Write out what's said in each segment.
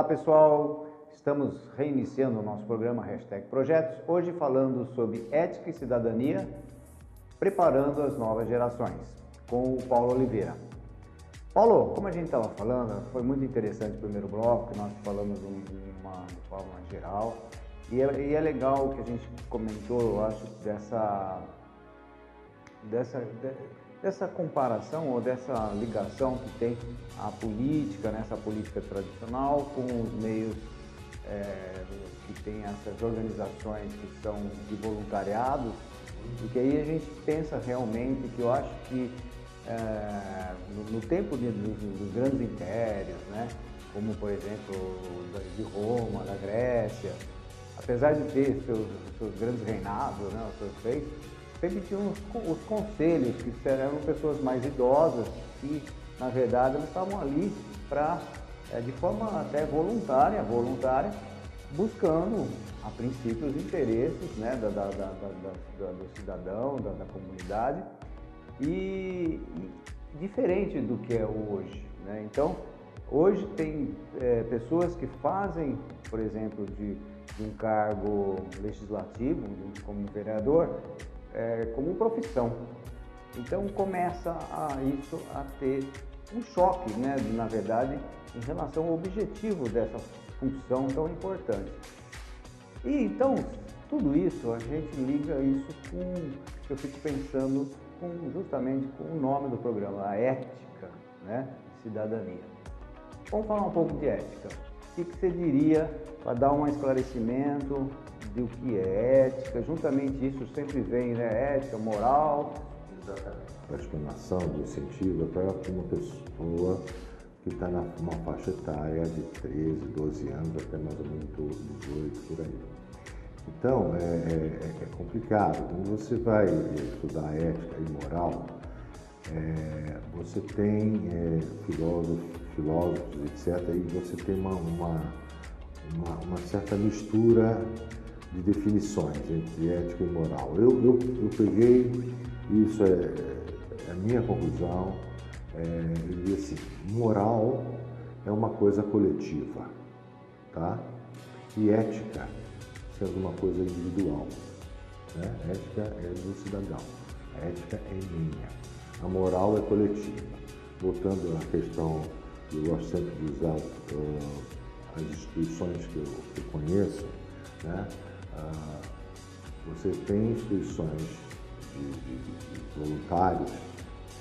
Olá pessoal, estamos reiniciando o nosso programa #Projetos, hoje falando sobre ética e cidadania, preparando as novas gerações, com o Paulo Oliveira. Paulo, como a gente estava falando, foi muito interessante o primeiro bloco, que nós falamos de forma geral, e é legal que a gente comentou, eu acho, dessa comparação ou dessa ligação que tem a política, né, essa política tradicional com os meios que tem essas organizações que são de voluntariado, e que aí a gente pensa realmente que eu acho que no tempo dos grandes impérios, né, como por exemplo de Roma, da Grécia, apesar de ter seus grandes reinados, né, os seus feitos, sempre tinham os conselhos, que eram pessoas mais idosas, que na verdade elas estavam ali para, de forma até voluntária, buscando a princípio os interesses, né, do cidadão, da comunidade, e diferente do que é hoje, né? Então, hoje tem pessoas que fazem, por exemplo, de um cargo legislativo, como vereador, como profissão. Então começa isso a ter um choque, né, na verdade, em relação ao objetivo dessa função tão importante. E então, tudo isso, a gente liga isso eu fico pensando justamente com o nome do programa, a ética, né, de cidadania. Vamos falar um pouco de ética. O que você diria para dar um esclarecimento do que é ética? Juntamente isso sempre vem, né, ética, moral. Exatamente. A explanação do incentivo é para uma pessoa que está numa faixa etária de 13, 12 anos, até mais ou menos 18, por aí. Então, é complicado. Quando você vai estudar ética e moral, você tem filósofos, etc., e você tem uma certa mistura de definições entre ética e moral. Eu peguei, isso é a minha conclusão, eu diria assim, moral é uma coisa coletiva, tá? E ética sendo uma coisa individual, né? Ética é do cidadão, a ética é minha, a moral é coletiva. Voltando à questão, eu gosto sempre de usar as instituições que eu conheço, né? Você tem instituições de voluntários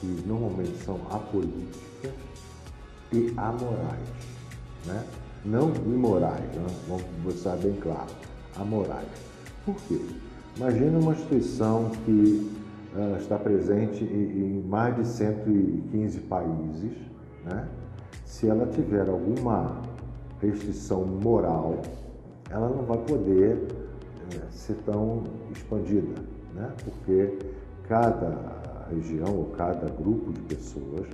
que normalmente são apolíticas e amorais, né? Não imorais, né? Vamos deixar bem claro, amorais. Por quê? Imagina uma instituição que está presente em mais de 115 países, né? Se ela tiver alguma restrição moral, ela não vai poder ser tão expandida, né? Porque cada região ou cada grupo de pessoas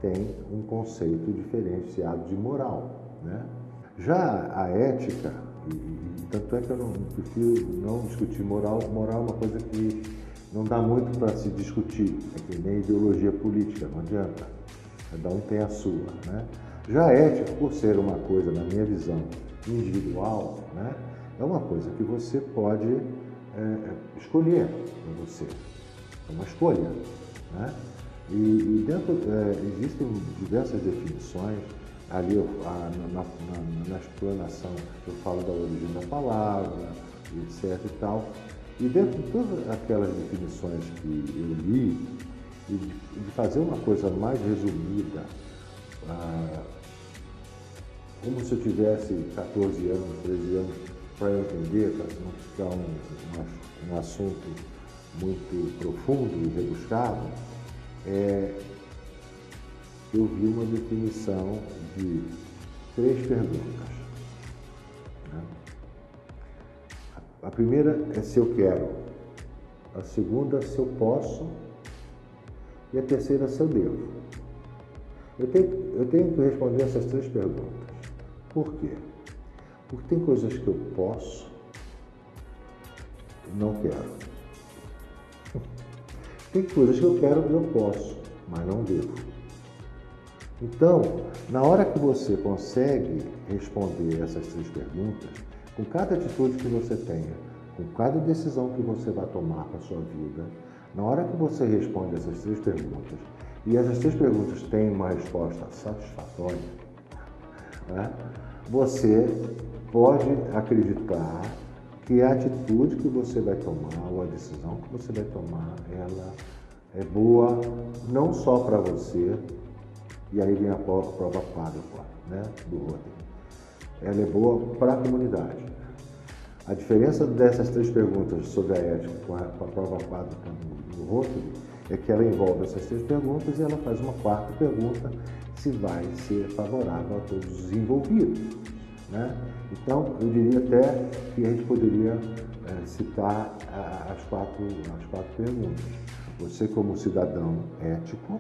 tem um conceito diferenciado de moral, né? Já a ética, e tanto é que eu não prefiro não discutir moral, moral é uma coisa que não dá muito para se discutir, é que nem ideologia política, não adianta, cada um tem a sua, né? Já a ética, por ser uma coisa, na minha visão, individual, né, é uma coisa que você pode escolher para você, é uma escolha, né? E dentro existem diversas definições, ali na explanação eu falo da origem da palavra, etc e tal, e dentro de todas aquelas definições que eu li, e de fazer uma coisa mais resumida, como se eu tivesse 14 anos, 13 anos, para eu entender, para não ficar um assunto muito profundo e rebuscado, eu vi uma definição de 3 perguntas, né? A primeira é se eu quero, a segunda se eu posso e a terceira se eu devo. Eu tenho que responder essas 3 perguntas. Por quê? Porque tem coisas que eu posso e não quero. Tem coisas que eu quero e eu posso, mas não devo. Então, na hora que você consegue responder essas 3 perguntas, com cada atitude que você tenha, com cada decisão que você vai tomar para a sua vida, na hora que você responde essas 3 perguntas, e essas 3 perguntas têm uma resposta satisfatória, né, você pode acreditar que a atitude que você vai tomar, ou a decisão que você vai tomar, ela é boa não só para você, e aí vem a prova quádrupla, né, do Rotary. Ela é boa para a comunidade. A diferença dessas 3 perguntas sobre a ética com a prova quádrupla do Rotary é que ela envolve essas 3 perguntas e ela faz uma 4ª pergunta se vai ser favorável a todos os envolvidos, né? Então, eu diria até que a gente poderia citar as quatro perguntas. Você, como cidadão ético,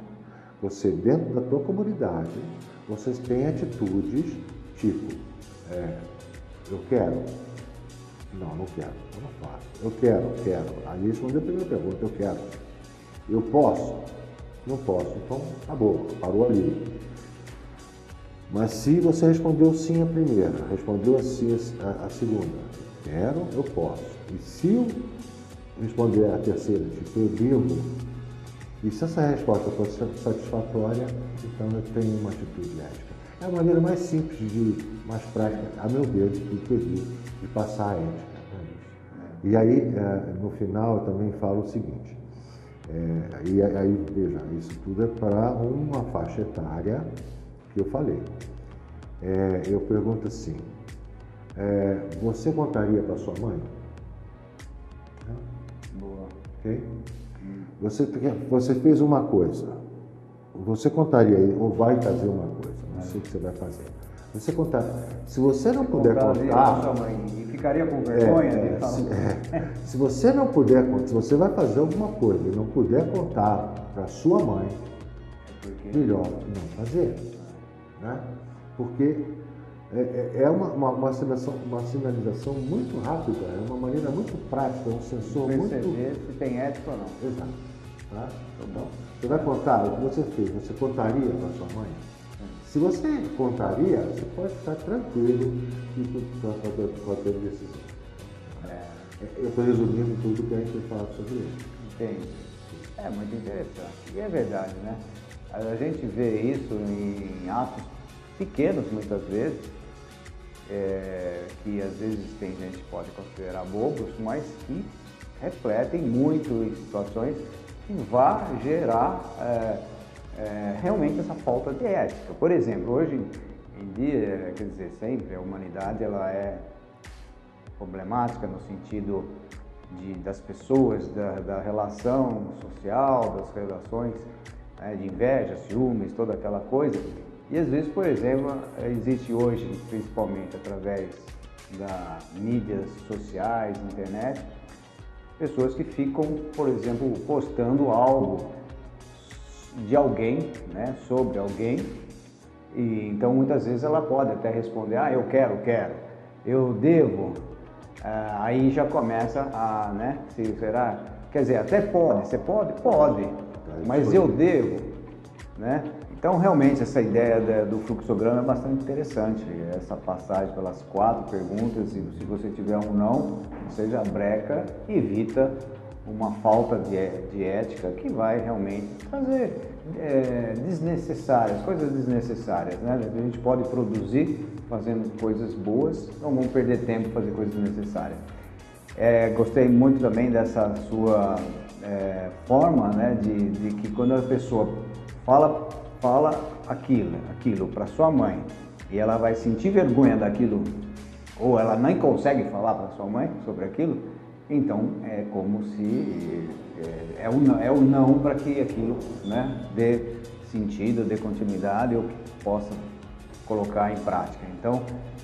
você, dentro da tua comunidade, vocês têm atitudes tipo, eu quero, não quero, eu não faço, eu quero. Aí respondeu a primeira pergunta, eu quero. Eu posso? Não posso, então acabou, parou ali. Mas se você respondeu sim a primeira, respondeu sim a segunda, quero, eu posso. E se eu responder a terceira, tipo, eu devo, e se essa resposta for satisfatória, então eu tenho uma atitude ética. É a maneira mais simples, mais prática, a meu ver, de passar a ética. E aí, no final, eu também falo o seguinte, e aí, veja, isso tudo é para uma faixa etária que eu falei. Eu pergunto assim, você contaria para sua mãe? Boa. Ok? Você fez uma coisa, você contaria, ou vai fazer uma coisa, não sei o que você vai fazer. Você contar, se você não puder contar... Sua mãe, e ficaria com vergonha de falar. Se você não puder contar, se você vai fazer alguma coisa e não puder contar para sua mãe, melhor não fazer, né? Porque é uma sinalização muito rápida, é uma maneira muito prática, é um sensor perceber muito... se tem ética ou não. Exato. Tá? Então, você vai contar o que você fez, você contaria para sua mãe? Se você contaria, você pode ficar tranquilo com a tua decisão. Eu estou resumindo tudo que a gente vai falar sobre isso. Entendi. É muito interessante. E é verdade, né? A gente vê isso em atos pequenos, muitas vezes, que às vezes tem gente que pode considerar bobos, mas que refletem muito em situações que vão gerar realmente essa falta de ética. Por exemplo, hoje em dia, quer dizer, sempre a humanidade ela é problemática no sentido das pessoas, da relação social, das relações de inveja, ciúmes, toda aquela coisa. E às vezes, por exemplo, existe hoje, principalmente através das mídias sociais, internet, pessoas que ficam, por exemplo, postando algo de alguém, né, sobre alguém, e então muitas vezes ela pode até responder, eu quero, eu devo, aí já começa a, né, será, quer dizer, até pode, você pode, mas eu devo, né? Então realmente essa ideia do fluxograma é bastante interessante, essa passagem pelas 4 perguntas, e se você tiver um não, você já breca e evita uma falta de ética que vai realmente trazer coisas desnecessárias, né? A gente pode produzir fazendo coisas boas, não vamos perder tempo em fazer coisas desnecessárias. Gostei muito também dessa sua forma, né, de que quando a pessoa fala aquilo para sua mãe e ela vai sentir vergonha daquilo, ou ela nem consegue falar para sua mãe sobre aquilo, então é como se é o não para que aquilo, né, dê sentido, dê continuidade ou que possa colocar em prática. Então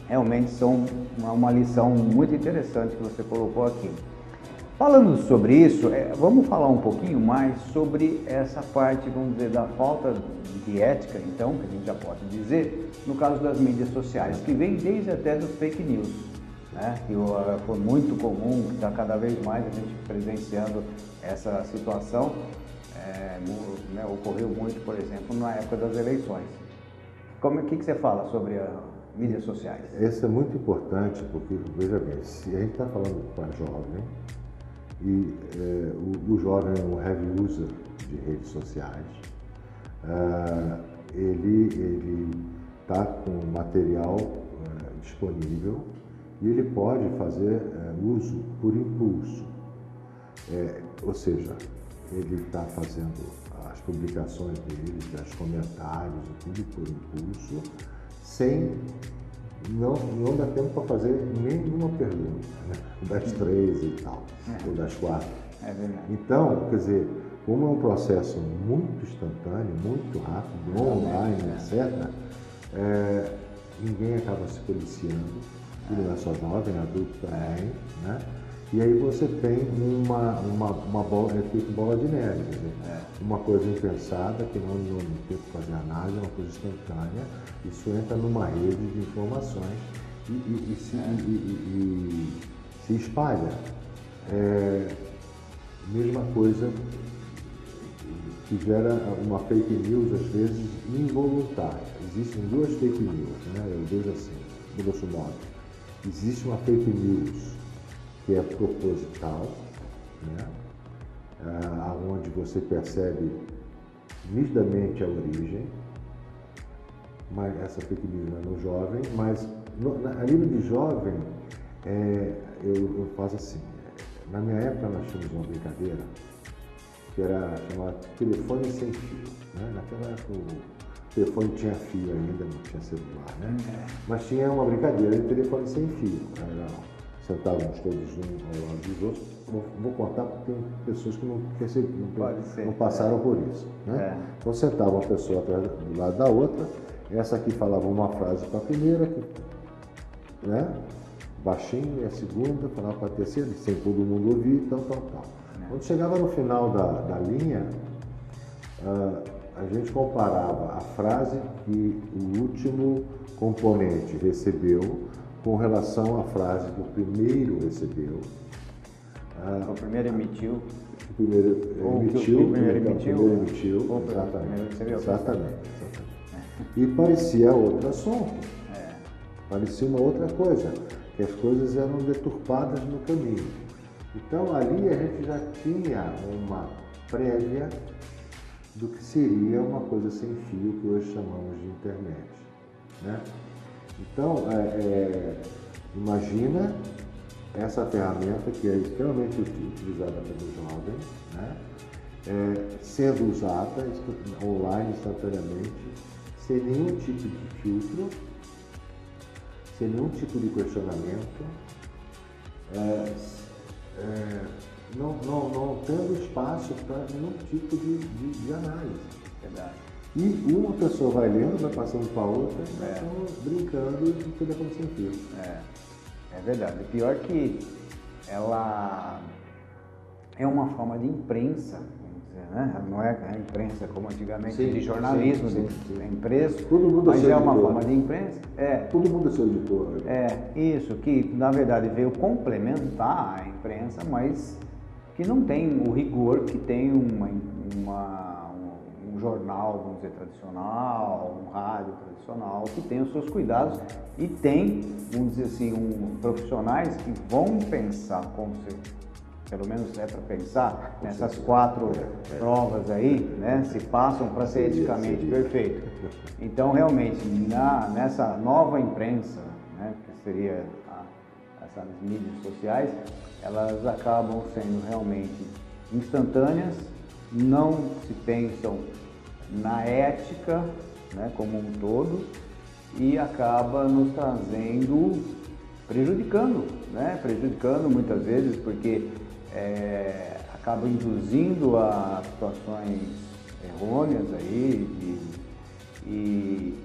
realmente são uma lição muito interessante que você colocou aqui. Falando sobre isso, vamos falar um pouquinho mais sobre essa parte, vamos dizer, da falta de ética, então, que a gente já pode dizer, no caso das mídias sociais, que vem desde até dos fake news, né? Que foi muito comum, que está cada vez mais a gente presenciando essa situação, né? Ocorreu muito, por exemplo, na época das eleições. O que você fala sobre as mídias sociais? Isso é muito importante porque, veja bem, se a gente está falando para jovem, e o jovem é um heavy user de redes sociais, ele está com material disponível e ele pode fazer uso por impulso, ou seja, ele está fazendo as publicações dele, os comentários e tudo por impulso, sem não dá tempo para fazer nenhuma pergunta, né? Das 3 e tal, ou das 4. É verdade. Então, quer dizer, como é um processo muito instantâneo, muito rápido, online, etc., ninguém acaba se policiando, ele não é só jovem, adulto também, né? E aí você tem uma bola, é feito bola de neve, quer dizer, uma coisa impensada, que não tem que fazer análise, uma coisa instantânea, isso entra numa rede de informações e se espalha. Mesma coisa que gera uma fake news, às vezes, involuntária. Existem 2 fake news, né? Eu vejo assim, grosso modo. Existe uma fake news que é proposital, né? Onde você percebe nitidamente a origem, mas essa fake news é no jovem, mas a nível de jovem, eu faço assim, na minha época nós tínhamos uma brincadeira que era chamada telefone sem fio, né? Naquela época o telefone tinha fio ainda, não tinha celular, né? Mas tinha uma brincadeira de telefone sem fio, sentávamos todos um ao lado dos outros. Vou contar porque tem pessoas que não passaram por isso, né? Então sentava uma pessoa atrás do lado da outra, essa aqui falava uma frase para a primeira, né? Baixinho, e a segunda falava para a terceira, sem todo mundo ouvir, tal. Quando chegava no final da linha, a gente comparava a frase que o último componente recebeu com relação à frase que o primeiro recebeu. O primeiro emitiu. O primeiro emitiu. Exatamente. E parecia outro assunto. Parecia uma outra coisa, que as coisas eram deturpadas no caminho. Então ali a gente já tinha uma prévia do que seria uma coisa sem fio que hoje chamamos de internet, né? Então, imagina essa ferramenta que é extremamente utilizada pelo jovem, né? Sendo usada online instantaneamente, sem nenhum tipo de filtro, sem nenhum tipo de questionamento, não tendo espaço para nenhum tipo de análise. Verdade. E uma pessoa vai lendo, vai passando para a outra, e estão brincando de telefone sem fio. É verdade. O pior que ela é uma forma de imprensa, vamos dizer, né? Não é a imprensa como antigamente, de jornalismo, de imprensa, mas é uma forma de imprensa. Todo mundo é seu editor. Isso, que na verdade veio complementar a imprensa, mas que não tem o rigor que tem um jornal, vamos dizer, tradicional, um rádio tradicional, que tem os seus cuidados e tem, vamos dizer assim, profissionais que vão pensar, pelo menos é para pensar, nessas 4 provas aí, né, se passam para ser eticamente perfeito. Então, realmente, nessa nova imprensa, né, que seria essas mídias sociais, elas acabam sendo realmente instantâneas, não se pensam na ética, né, como um todo, e acaba nos prejudicando muitas vezes, porque acaba induzindo a situações errôneas aí, e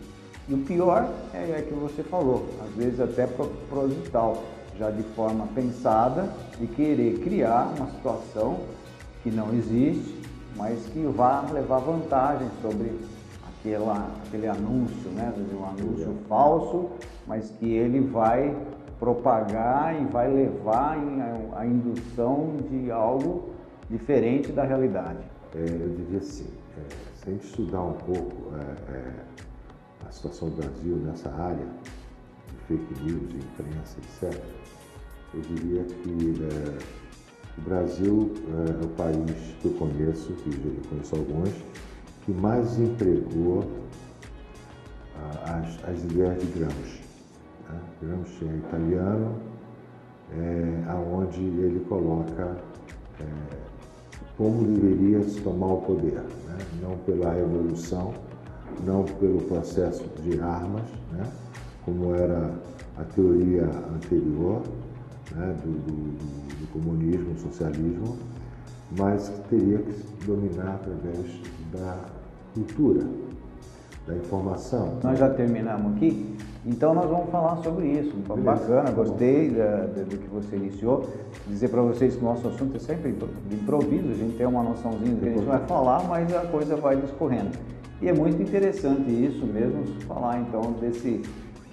o pior é que você falou, às vezes até proposital, já de forma pensada, de querer criar uma situação que não existe, mas que vá levar vantagem sobre aquele anúncio, né? Um anúncio falso, mas que ele vai propagar e vai levar a indução de algo diferente da realidade. Eu diria assim, se a gente estudar um pouco a situação do Brasil nessa área de fake news, de imprensa, etc., eu diria que o Brasil é o país que eu conheço, que eu conheço alguns, que mais empregou as ideias de Gramsci. Né? Gramsci é italiano, aonde ele coloca como deveria se tomar o poder, né? Não pela revolução, não pelo processo de armas, né? Como era a teoria anterior, né? do comunismo, socialismo, mas que teria que se dominar através da cultura, da informação. Nós já terminamos aqui, então nós vamos falar sobre isso. Beleza, bacana, gostei do que você iniciou. Dizer para vocês que o nosso assunto é sempre de improviso, a gente tem uma noçãozinha do que a gente vai falar, mas a coisa vai discorrendo. E é muito interessante isso mesmo, falar então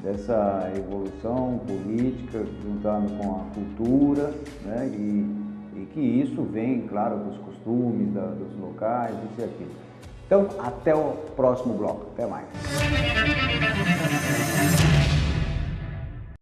dessa evolução política, juntando com a cultura, né? E que isso vem, claro, dos costumes, dos locais, isso e aquilo. Então, até o próximo bloco. Até mais.